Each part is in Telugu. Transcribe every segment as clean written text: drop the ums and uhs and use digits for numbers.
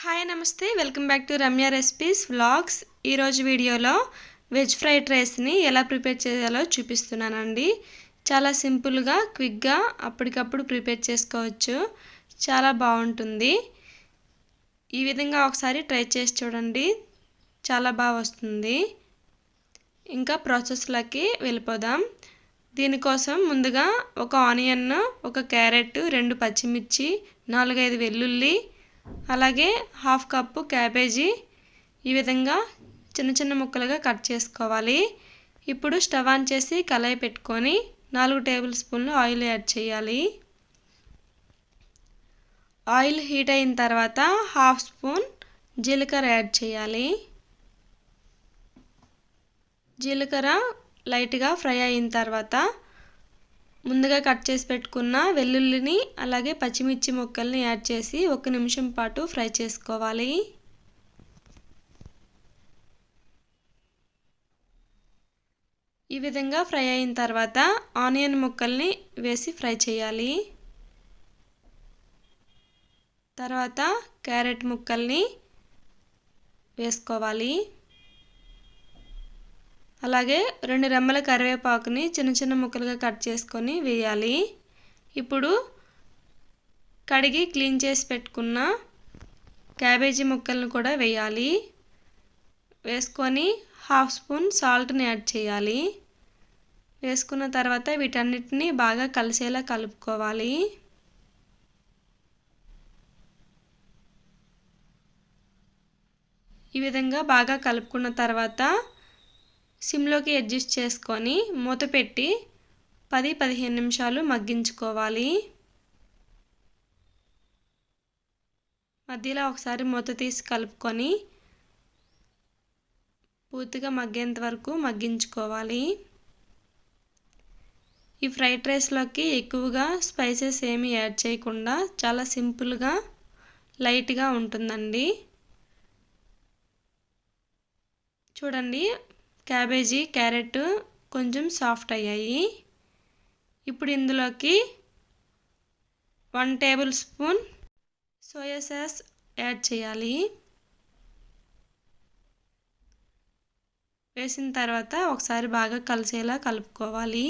హాయ్ నమస్తే welcome back to Ramya recipes vlogs. ఈరోజు వీడియోలో వెజ్ ఫ్రైడ్ రైస్ని ఎలా ప్రిపేర్ చేయాలో చూపిస్తున్నానండి. చాలా సింపుల్గా క్విక్గా అప్పటికప్పుడు ప్రిపేర్ చేసుకోవచ్చు. చాలా బాగుంటుంది. ఈ విధంగా ఒకసారి ట్రై చేసి చూడండి, చాలా బాగా వస్తుంది. ఇంకా ప్రాసెస్లోకి వెళ్ళిపోదాం. దీనికోసం ముందుగా ఒక ఆనియన్, ఒక క్యారెట్, 2 పచ్చిమిర్చి, 4-5 వెల్లుల్లి, అలాగే 1/2 కప్పు క్యాబేజీ ఈ విధంగా చిన్న చిన్న ముక్కలుగా కట్ చేసుకోవాలి. ఇప్పుడు స్టవ్ ఆన్ చేసి కళాయి పెట్టుకొని 4 టేబుల్ స్పూన్లు ఆయిల్ యాడ్ చేయాలి. ఆయిల్ హీట్ అయిన తర్వాత 1/2 స్పూన్ జీలకర్ర యాడ్ చేయాలి. జీలకర్ర లైట్గా ఫ్రై అయిన తర్వాత ముందుగా కట్ చేసి పెట్టుకున్న వెల్లుల్లిని అలాగే పచ్చిమిర్చి ముక్కల్ని యాడ్ చేసి 1 నిమిషం పాటు ఫ్రై చేసుకోవాలి. ఈ విధంగా ఫ్రై అయిన తర్వాత ఆనియన్ ముక్కల్ని వేసి ఫ్రై చేయాలి. తర్వాత క్యారెట్ ముక్కల్ని వేసుకోవాలి. అలాగే 2 రెమ్మల కరివేపాకుని చిన్న చిన్న ముక్కలుగా కట్ చేసుకొని వేయాలి. ఇప్పుడు కడిగి క్లీన్ చేసి పెట్టుకున్న క్యాబేజీ ముక్కలను కూడా వేయాలి. వేసుకొని 1/2 స్పూన్ సాల్ట్ని యాడ్ చేయాలి. వేసుకున్న తర్వాత వీటన్నిటిని బాగా కలిసేలా కలుపుకోవాలి. ఈ విధంగా బాగా కలుపుకున్న తర్వాత సిమ్లోకి అడ్జస్ట్ చేసుకొని మూత పెట్టి 10-15 నిమిషాలు మగ్గించుకోవాలి. మధ్యలో ఒకసారి మూత తీసి కలుపుకొని పూర్తిగా మగ్గేంత వరకు మగ్గించుకోవాలి. ఈ ఫ్రైడ్ రైస్లోకి ఎక్కువగా స్పైసెస్ ఏమీ యాడ్ చేయకుండా చాలా సింపుల్గా లైట్గా ఉంటుందండి. చూడండి, క్యాబేజీ క్యారెట్ కొంచెం సాఫ్ట్ అయ్యాయి. ఇప్పుడు ఇందులోకి 1 table spoon soya sauce add చేయాలి. వేసిన తర్వాత ఒకసారి బాగా కలిసేలా కలుపుకోవాలి.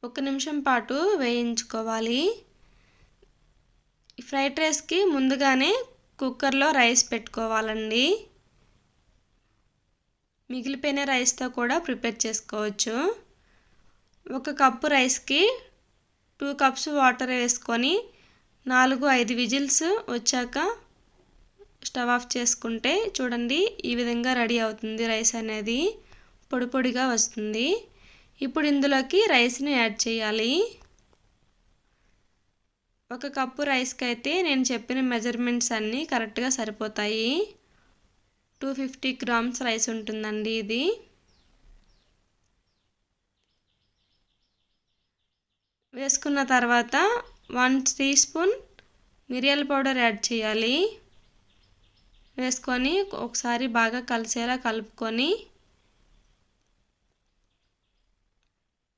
ఒక నిమిషం పాటు వేయించుకోవాలి. ఫ్రైడ్ రైస్కి ముందుగానే కుక్కర్లో రైస్ పెట్టుకోవాలండి. మిగిలిపోయిన రైస్తో కూడా ప్రిపేర్ చేసుకోవచ్చు. 1 కప్పు రైస్కి 2 కప్స్ వాటర్ వేసుకొని 4-5 విజిల్స్ వచ్చాక స్టవ్ ఆఫ్ చేసుకుంటే చూడండి ఈ విధంగా రెడీ అవుతుంది. రైస్ అనేది పొడి పొడిగా వస్తుంది. ఇప్పుడు ఇందులోకి రైస్ని యాడ్ చేయాలి. 1 కప్పు రైస్కి అయితే నేను చెప్పిన మెజర్మెంట్స్ అన్నీ కరెక్ట్గా సరిపోతాయి. 250 గ్రామ్స్ రైస్ ఉంటుందండి ఇది. వేసుకున్న తర్వాత 1 టీ స్పూన్ మిరియాల పౌడర్ యాడ్ చేయాలి. వేసుకొని ఒకసారి బాగా కలిసేలా కలుపుకొని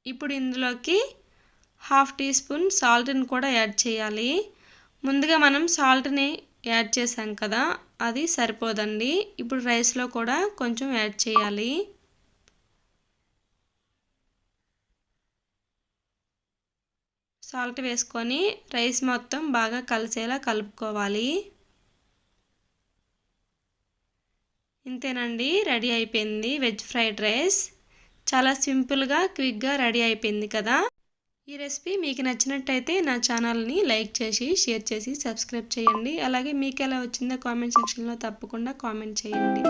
ఇప్పుడు ఇందులోకి 1/2 టీ స్పూన్ సాల్ట్ని కూడా యాడ్ చేయాలి. ముందుగా మనం సాల్ట్ని యాడ్ చేసాం కదా, అది సరిపోదండి. ఇప్పుడు రైస్లో కూడా కొంచెం యాడ్ చేయాలి. సాల్ట్ వేసుకొని రైస్ మొత్తం బాగా కలిసేలా కలుపుకోవాలి. ఇంతేనండి, రెడీ అయిపోయింది వెజ్ ఫ్రైడ్ రైస్. చాలా సింపుల్గా క్విక్గా రెడీ అయిపోయింది కదా. ఈ రెసిపీ మీకు నచ్చినట్టయితే నా ఛానల్ని లైక్ చేసి షేర్ చేసి సబ్స్క్రైబ్ చేయండి. అలాగే మీకు ఎలా వచ్చిందో కామెంట్ సెక్షన్లో తప్పకుండా కామెంట్ చేయండి.